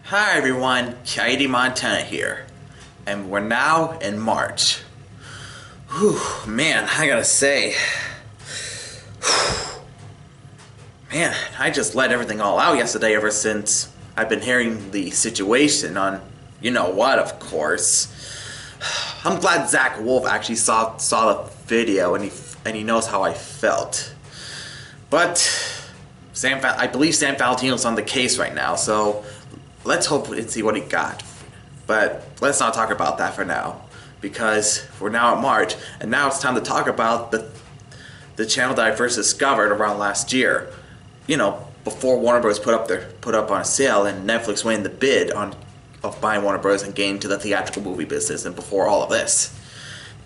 Hi everyone, Katie Montana here, and we're now in March. Whew, man, I gotta say, man, I just let everything all out yesterday ever since I've been hearing the situation on, you know what, of course. I'm glad Zach Wolf actually saw the video and he knows how I felt. But I believe Sam Valentino's on the case right now, so let's hope and see what he got. But let's not talk about that for now, because we're now at March, and now it's time to talk about the channel that I first discovered around last year. You know, before Warner Bros. put up on sale, and Netflix winning the bid of buying Warner Bros. And getting to the theatrical movie business, and before all of this,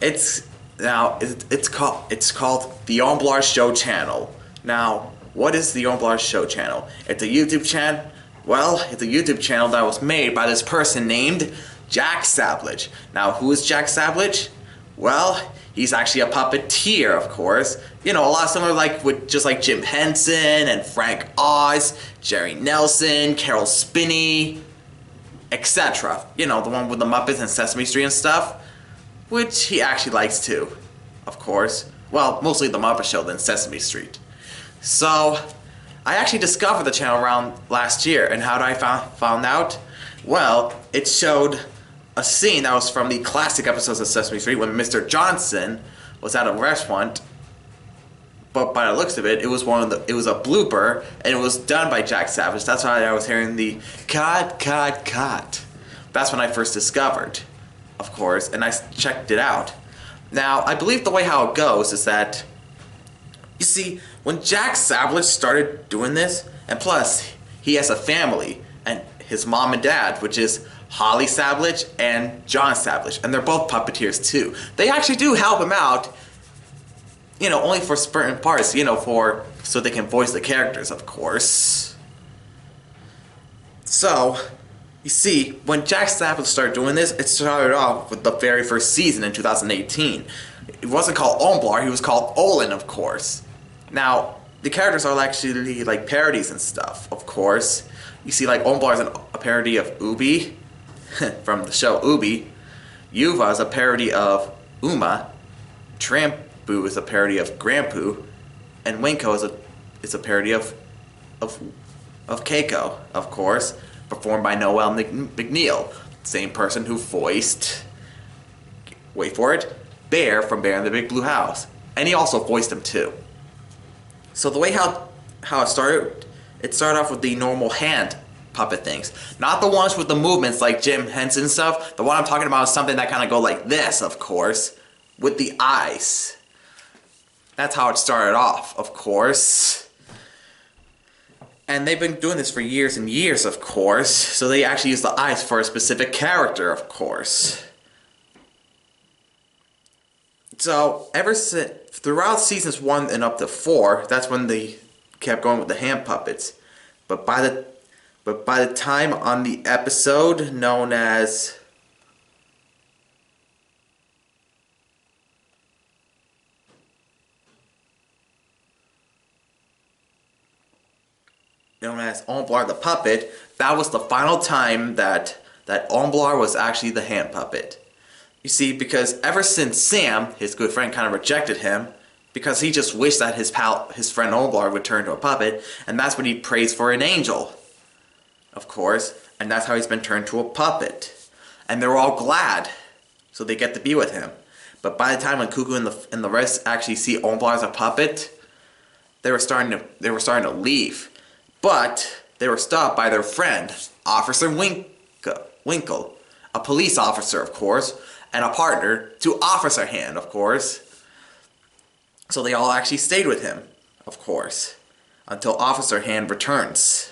it's called the Omblar Show Channel. Now, what is the Omblar Show Channel? It's a YouTube channel. Well, it's a YouTube channel that was made by this person named Jack Sablich. Now, who is Jack Sablich? Well, he's actually a puppeteer, of course. You know, a lot similar with Jim Henson and Frank Oz, Jerry Nelson, Carol Spinney, etc. You know, the one with the Muppets and Sesame Street and stuff, which he actually likes too, of course. Well, mostly the Muppet Show than Sesame Street. So, I actually discovered the channel around last year, and how did I found out? Well, it showed a scene that was from the classic episodes of Sesame Street when Mr. Johnson was at a restaurant. But by the looks of it, it was a blooper, and it was done by Jack Sablich. That's why I was hearing the cut. That's when I first discovered, of course, and I checked it out. Now, I believe the way how it goes is that, you see, when Jack Sablich started doing this, and plus, he has a family, and his mom and dad, which is Holly Sablich and John Sablich, and they're both puppeteers too. They actually do help him out, you know, only for certain parts, you know, so they can voice the characters, of course. So, you see, when Jack Sablich started doing this, it started off with the very first season in 2018. It wasn't called Omblar, he was called Olin, of course. Now, the characters are actually like parodies and stuff, of course. You see, like, Omblar is a parody of Ubi, from the show Ubi. Yuva is a parody of Uma. Trampu is a parody of Grandpoo. And Winko is a parody of Keiko, of course, performed by Noel McNeil, same person who voiced, wait for it, Bear from Bear in the Big Blue House. And he also voiced him too. So the way how it started off with the normal hand puppet things. Not the ones with the movements like Jim Henson stuff. The one I'm talking about is something that kind of go like this, of course, with the eyes. That's how it started off, of course. And they've been doing this for years and years, of course. So they actually use the eyes for a specific character, of course. So, throughout seasons 1 and up to 4, that's when they kept going with the hand puppets. But by the time on the episode known as Omblar the Puppet, that was the final time that Omblar was actually the hand puppet. You see, because ever since Sam, his good friend, kind of rejected him, because he just wished that his friend Omblar would turn to a puppet, and that's when he prays for an angel, of course, and that's how he's been turned to a puppet. And they're all glad, so they get to be with him. But by the time when Cuckoo and the rest actually see Omblar as a puppet, they were starting to leave. But they were stopped by their friend, Officer Winkle, a police officer, of course, and a partner to Officer Hand, of course. So they all actually stayed with him, of course, until Officer Hand returns.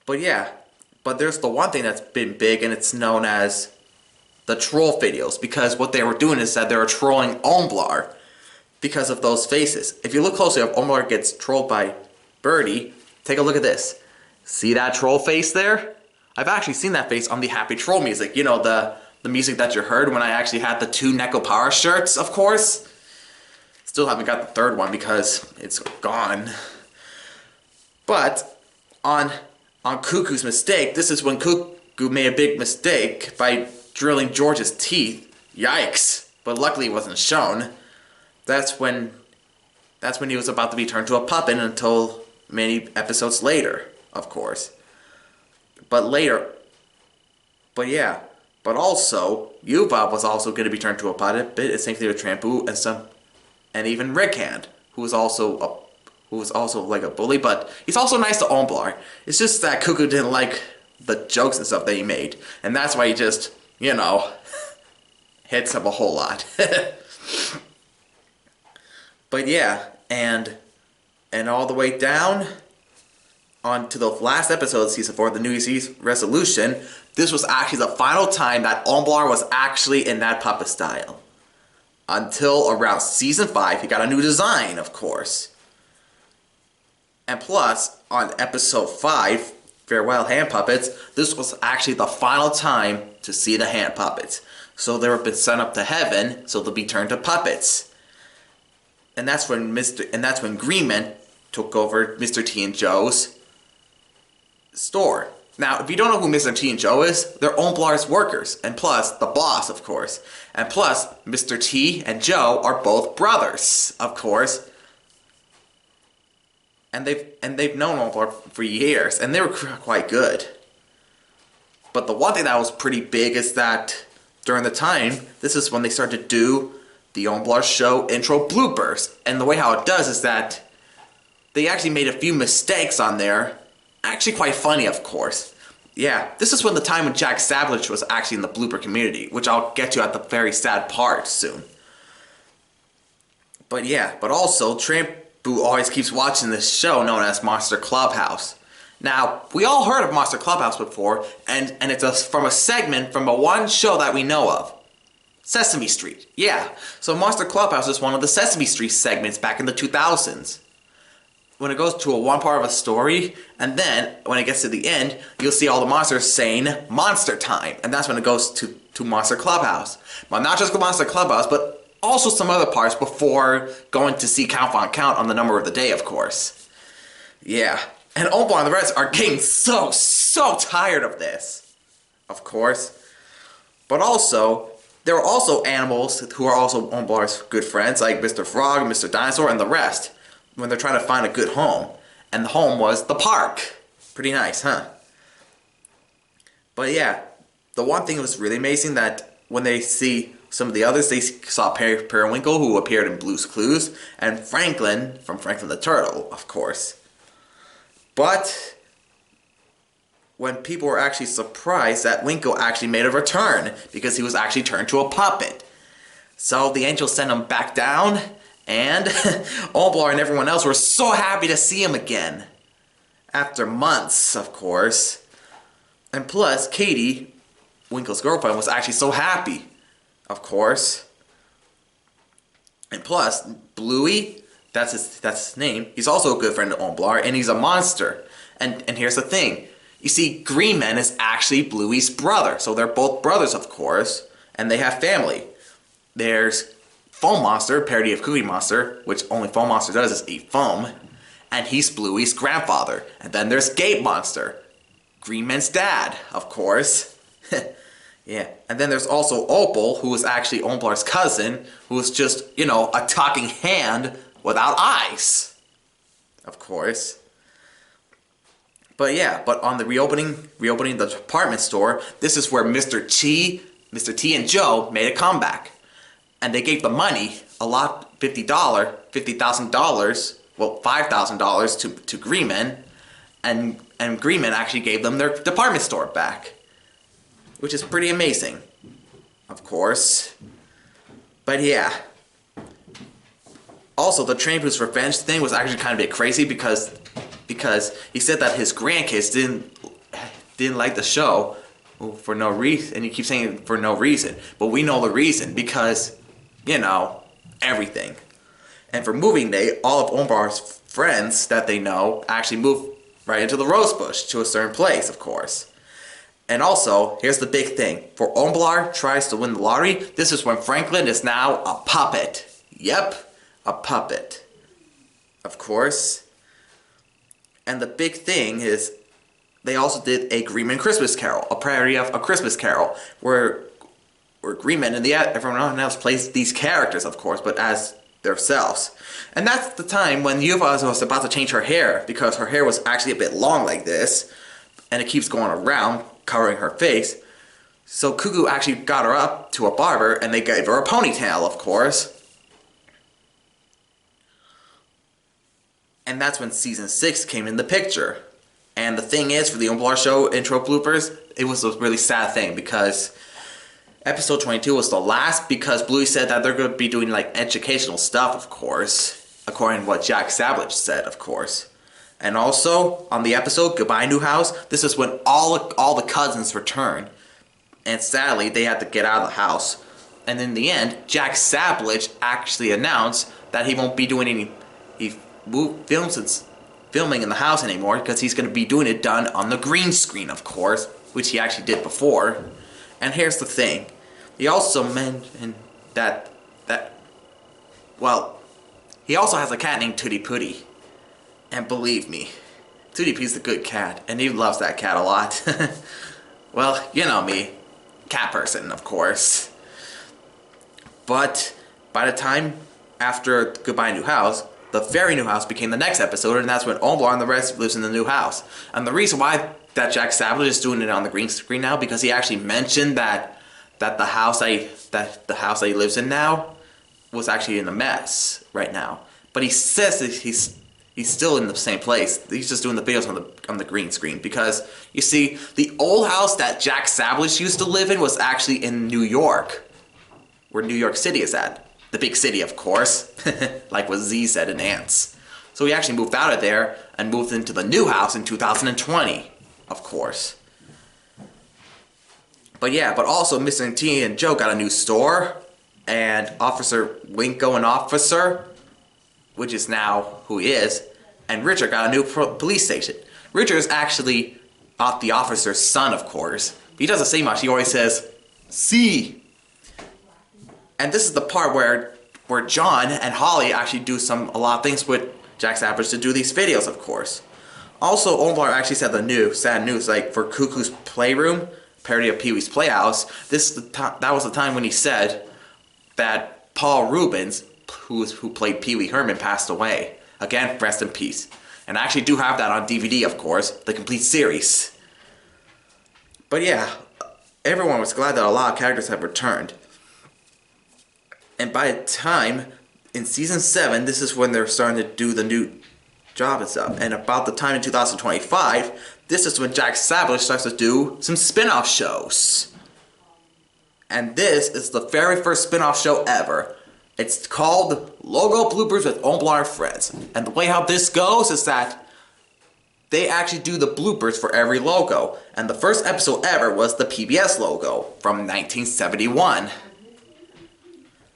But yeah, but there's the one thing that's been big, and it's known as the troll videos, because what they were doing is that they were trolling Omblar because of those faces. If you look closely, if Omblar gets trolled by Birdie, take a look at this. See that troll face there? I've actually seen that face on the Happy Troll music. You know, the music that you heard when I actually had the 2 Neko Power shirts, of course. Still haven't got the third one because it's gone. But on on Cuckoo's mistake, this is when Cuckoo made a big mistake by drilling George's teeth. Yikes. But luckily it wasn't shown. That's when he was about to be turned to a puppet until many episodes later, of course. But also, Yuba was also going to be turned to a puppet, and same thing with Trampu and even Rickhand, who was also like a bully, but he's also nice to Omblar. It's just that Cuckoo didn't like the jokes and stuff that he made, and that's why he just, hits him a whole lot. But yeah, and all the way down on to the last episode of Season 4, the New Year's Resolution, this was actually the final time that Omblar was actually in that puppet style. Until around Season 5, he got a new design, of course. And plus, on Episode 5, Farewell Hand Puppets, this was actually the final time to see the hand puppets. So they were been sent up to heaven, so they'll be turned to puppets. And that's when Greenman took over Mr. T and Joe's store. Now, if you don't know who Mr. T and Joe is, they're Omblar's workers, and plus the boss, of course. And plus, Mr. T and Joe are both brothers, of course. And they've known Omblar for years, and they were quite good. But the one thing that was pretty big is that during the time, this is when they started to do the Omblar Show intro bloopers. And the way how it does is that they actually made a few mistakes on there. Actually quite funny, of course. Yeah, this is when the time when Jack Sablich was actually in the blooper community, which I'll get to at the very sad part soon. But yeah, but also, Trampu always keeps watching this show known as Monster Clubhouse. Now, we all heard of Monster Clubhouse before, and it's from a segment from a one show that we know of. Sesame Street, yeah. So Monster Clubhouse is one of the Sesame Street segments back in the 2000s. When it goes to one part of a story, and then when it gets to the end, you'll see all the monsters saying Monster Time, and that's when it goes to Monster Clubhouse. But not just Monster Clubhouse, but also some other parts before going to see Count on Count on the number of the day, of course. Yeah, and Omblar and the rest are getting so tired of this, of course. But also, there are also animals who are also Omblar's good friends, like Mr. Frog, Mr. Dinosaur, and the rest, when they're trying to find a good home. And the home was the park. Pretty nice, huh? But yeah, the one thing that was really amazing that when they see some of the others, they saw Periwinkle, who appeared in Blue's Clues, and Franklin, from Franklin the Turtle, of course. But when people were actually surprised that Winkle actually made a return, because he was actually turned to a puppet. So the angels sent him back down, and Omblar and everyone else were so happy to see him again. After months, of course. And plus, Katie, Winkle's girlfriend, was actually so happy. Of course. And plus, Bluey, that's his name. He's also a good friend of Omblar, and he's a monster. And here's the thing. You see, Greenman is actually Bluey's brother. So they're both brothers, of course. And they have family. There's Foam Monster, parody of Cookie Monster, which only Foam Monster does is eat foam, and he's Bluey's grandfather. And then there's Gabe Monster, Greenman's dad, of course. Yeah, and then there's also Opal, who is actually Omblar's cousin, who is just, a talking hand without eyes, of course. But yeah, but on the reopening the department store, this is where Mr. T and Joe made a comeback. And they gave the money, a lot, $50,000, well, $5,000 to Greenman, and Greenman actually gave them their department store back, which is pretty amazing, of course. But yeah. Also, the Trampu's revenge thing was actually kind of a bit crazy because he said that his grandkids didn't like the show for no reason, and he keeps saying for no reason, but we know the reason because, everything. And for moving day, all of Omblar's friends that they know actually move right into the rose bush to a certain place, of course. And also, here's the big thing. For Omblar tries to win the lottery, this is when Franklin is now a puppet. Yep, a puppet. Of course. And the big thing is, they also did a Green Man Christmas Carol, a parody of A Christmas Carol, where Green Man and everyone else plays these characters, of course, but as themselves. And that's the time when UFO was about to change her hair, because her hair was actually a bit long like this, and it keeps going around, covering her face. So Cuckoo actually got her up to a barber, and they gave her a ponytail, of course. And that's when season 6 came in the picture. And the thing is, for the Omblar Show intro bloopers, it was a really sad thing, because episode 22 was the last, because Bluey said that they're going to be doing like educational stuff, of course, according to what Jack Sablich said, of course. And also, on the episode Goodbye New House, this is when all the cousins return. And sadly, they had to get out of the house. And in the end, Jack Sablich actually announced that he won't be doing any filming in the house anymore, because he's going to be doing it done on the green screen, of course, which he actually did before. And here's the thing. He also mentioned that he also has a cat named Tootie Pootie. And believe me, Tootie Pooty's a good cat, and he loves that cat a lot. Well, you know me. Cat person, of course. But by the time after Goodbye New House, the Very New House became the next episode, and that's when Omblar and the rest lives in the new house. And the reason why that Jack Sablich is doing it on the green screen now, because he actually mentioned that the house that he lives in now was actually in a mess right now. But he says that he's still in the same place. He's just doing the videos on the green screen, because you see, the old house that Jack Sablich used to live in was actually in New York, where New York City is at. The big city, of course, like what Z said in Ants. So he actually moved out of there and moved into the new house in 2020, of course. But yeah, but also Mr. T and Joe got a new store, and Officer Winko and Officer, which is now who he is, and Richard got a new police station. Richard is actually not the officer's son, of course. He doesn't say much. He always says, "See." And this is the part where John and Holly actually do a lot of things with Jack Sablich to do these videos, of course. Also, Omblar actually said sad news, like for Cuckoo's Playroom, parody of Pee-wee's Playhouse. That was the time when he said that Paul Rubens, who played Pee-wee Herman, passed away. Again, rest in peace. And I actually do have that on DVD, of course, the complete series. But yeah, everyone was glad that a lot of characters have returned. And by the time, in season 7, this is when they're starting to do the new job and stuff. And about the time in 2025, this is when Jack Sablich starts to do some spin-off shows. And this is the very first spin-off show ever. It's called Logo Bloopers with Omblar Friends. And the way how this goes is that they actually do the bloopers for every logo. And the first episode ever was the PBS logo from 1971.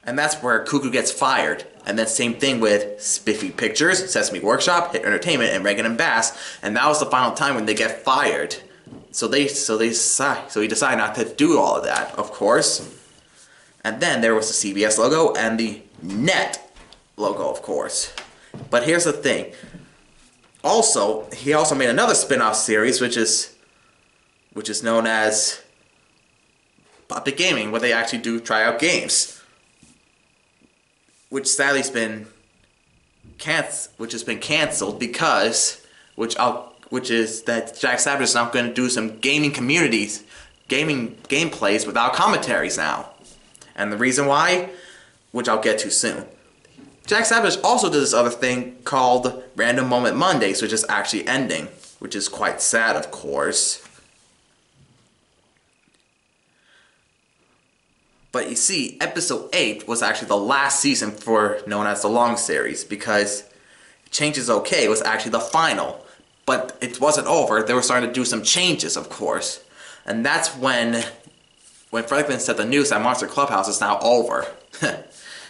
And that's where Cuckoo gets fired. And then same thing with Spiffy Pictures, Sesame Workshop, Hit Entertainment, and Reagan and Bass. And that was the final time when they get fired. So he decided not to do all of that, of course. And then there was the CBS logo and the Net logo, of course. But here's the thing. He also made another spin-off series, which is known as Puppet Gaming, where they actually do try out games. Which sadly has been canceled because which is that Jack Sablich is now going to do some gaming gameplays without commentaries now. And the reason why, which I'll get to soon. Jack Sablich also did this other thing called Random Moment Mondays, which is actually ending, which is quite sad, of course. But you see, episode 8 was actually the last season known as the Long Series, because Changes OK was actually the final. But it wasn't over. They were starting to do some changes, of course. And that's when Franklin said the news that Monster Clubhouse is now over.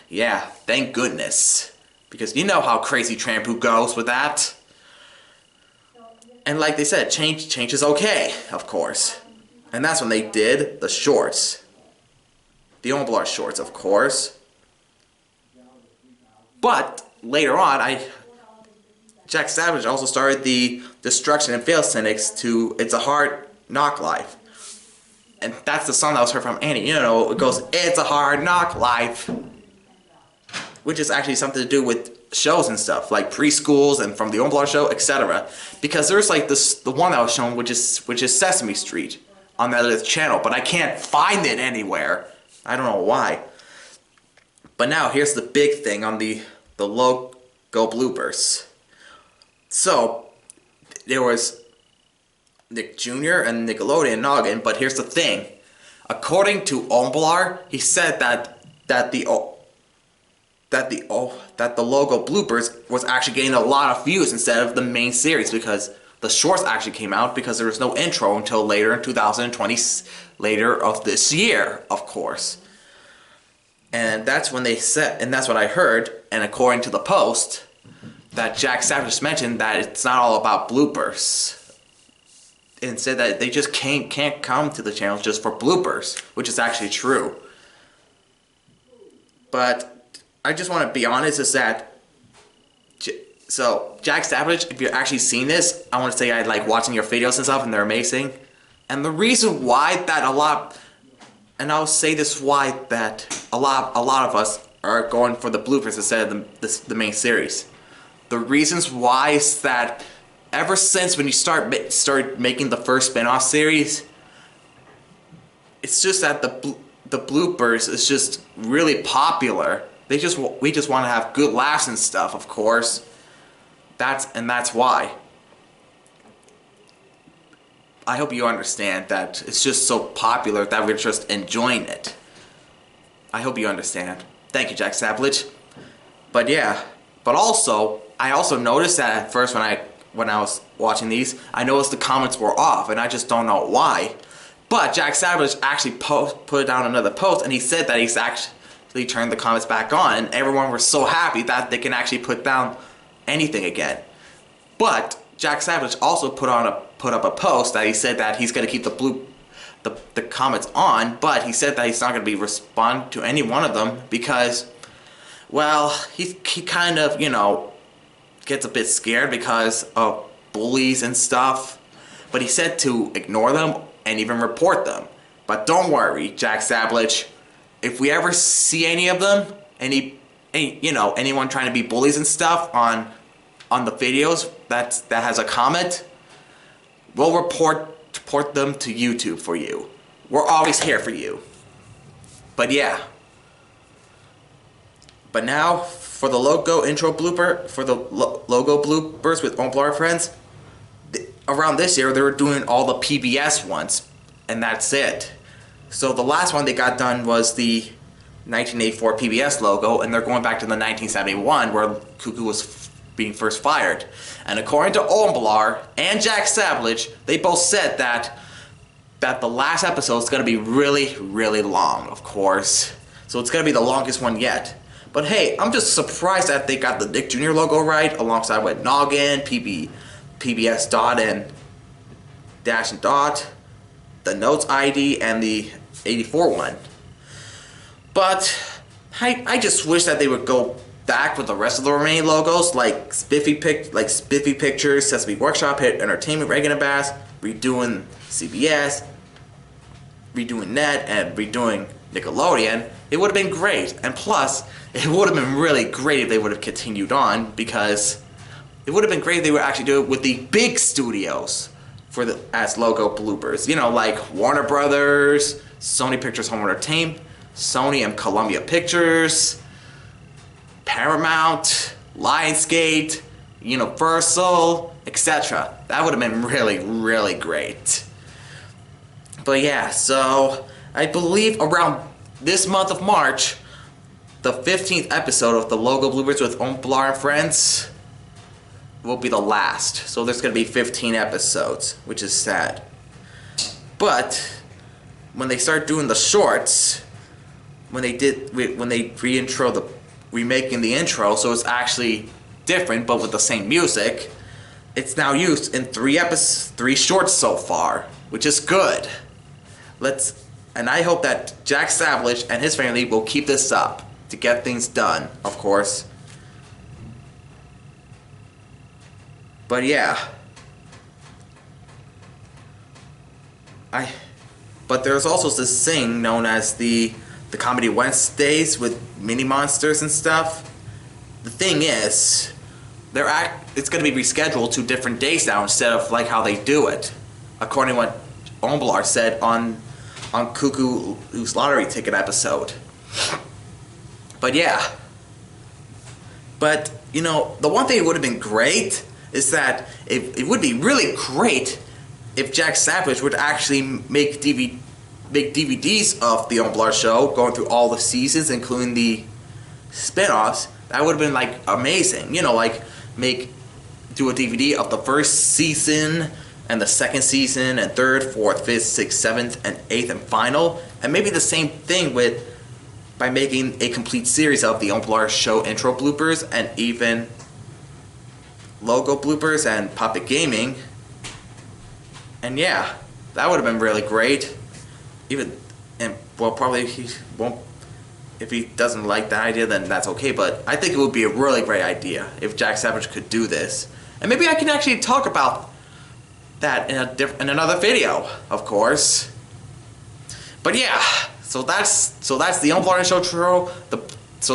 Yeah, thank goodness. Because you know how crazy Trampu goes with that. And like they said, change is okay, of course. And that's when they did the shorts. The Omblar shorts, of course. But later on, Jack Sablich also started the Destruction and Fail Cynics to It's a Hard Knock Life. And that's the song that was heard from Annie. You know, it goes, it's a hard knock life. Which is actually something to do with shows and stuff, like preschools and from the Omblar Show, etc. Because there's like the one that was shown, which is Sesame Street on that other channel, but I can't find it anywhere. I don't know why. But now here's the big thing on the logo bloopers. So there was Nick Jr. and Nickelodeon Noggin, but here's the thing. According to Omblar, he said that the logo bloopers was actually getting a lot of views instead of the main series, because the shorts actually came out because there was no intro until later in 2020, later of this year, of course. And that's when they said, and that's what I heard, and according to the post, that Jack Sablich mentioned that it's not all about bloopers. And said that they just can't come to the channel just for bloopers, which is actually true. But I just want to be honest, is that so Jack Sablich, if you're actually seeing this, I want to say I like watching your videos and stuff, and they're amazing. And the reason why that and I'll say this, why that a lot of us are going for the bloopers instead of the main series. The reasons why is that ever since when you start making the first spin-off series, it's just that the bloopers is just really popular. We just want to have good laughs and stuff, of course. That's why. I hope you understand that it's just so popular that we're just enjoying it. I hope you understand. Thank you, Jack Sablich. But yeah, but also I also noticed that at first when I was watching these, I noticed the comments were off, and I just don't know why. But Jack Sablich actually put down another post, and he said that he's actually turned the comments back on, and everyone was so happy that they can actually put down anything again. But Jack Sablich also put up a post that he said that he's going to keep the comments on, but he said that he's not going to respond to any one of them because, well, he kind of, you know, gets a bit scared because of bullies and stuff. But he said to ignore them and even report them. But don't worry, Jack Sablich, if we ever see any of them, anyone trying to be bullies and stuff on the videos that has a comment, we'll report them to YouTube for you. We're always here for you. But yeah. But now for the logo intro blooper, for the logo bloopers with Omblar friends, around this year they were doing all the PBS ones, and that's it. So the last one they got done was the 1984 PBS logo, and they're going back to the 1971 where Cuckoo was being first fired. And according to Omblar and Jack Sablich, they both said that the last episode is going to be really, really long, of course. So it's going to be the longest one yet. But hey, I'm just surprised that they got the Nick Jr. logo right, alongside with Noggin, PBS dot and dash and dot, the Notes ID, and the 84 one. But I just wish that they would go back with the rest of the remaining logos, like Spiffy Pictures, Sesame Workshop, Hit Entertainment, Reagan and Bass, redoing CBS, redoing Net, and redoing Nickelodeon. It would have been great. And plus, it would have been really great if they would have continued on, because it would have been great if they would actually do it with the big studios as logo bloopers. You know, like Warner Brothers, Sony Pictures Home Entertainment, Sony and Columbia Pictures, Paramount, Lionsgate, Universal, etc. That would have been really, really great. But yeah, so I believe around this month of March, the 15th episode of the logo bloopers with Omblar and Friends will be the last. So there's going to be 15 episodes, which is sad. But when they start doing the shorts, when they remaking the intro, so it's actually different but with the same music, it's now used in 3 shorts so far, which is good. And I hope that Jack Sablich and his family will keep this up to get things done, of course. But yeah. But there's also this thing known as the Comedy Wednesdays with mini monsters and stuff. The thing is, it's going to be rescheduled to different days now instead of like how they do it, according to what Omblar said on Cuckoo's Lottery Ticket episode. But yeah. But you know, the one thing that would have been great is that it would be really great if Jack Sablich would actually make DVDs of the Omblar Show, going through all the seasons, including the spin-offs. That would have been like amazing. You know, like do a DVD of the first season and the second season and third, fourth, fifth, sixth, seventh, and eighth and final. And maybe the same thing by making a complete series of the Omblar Show intro bloopers and even logo bloopers and Puppet Gaming. And yeah, that would have been really great. Probably he won't. If he doesn't like that idea, then that's okay. But I think it would be a really great idea if Jack Sablich could do this. And maybe I can actually talk about that in another video, of course. But yeah, so that's the Omblar Show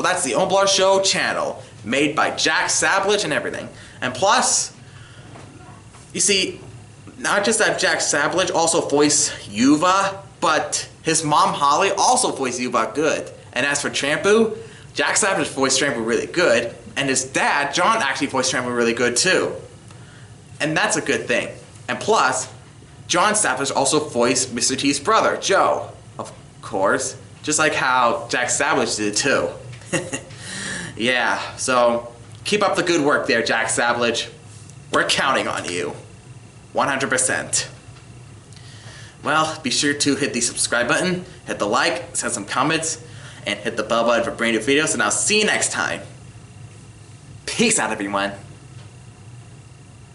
that's the Omblar Show channel, made by Jack Sablich and everything. And plus, you see, not just that Jack Sablich also voiced Yuva, but his mom Holly also voiced Yuva good. And as for Trampu, Jack Sablich voiced Trampu really good, and his dad, John, actually voiced Trampu really good too. And that's a good thing. And plus, John Sablich also voiced Mr. T's brother, Joe, of course, just like how Jack Sablich did too. Yeah, so keep up the good work there, Jack Sablich. We're counting on you. 100%. Well, be sure to hit the subscribe button, hit the like, send some comments, and hit the bell button for brand new videos, and I'll see you next time. Peace out, everyone.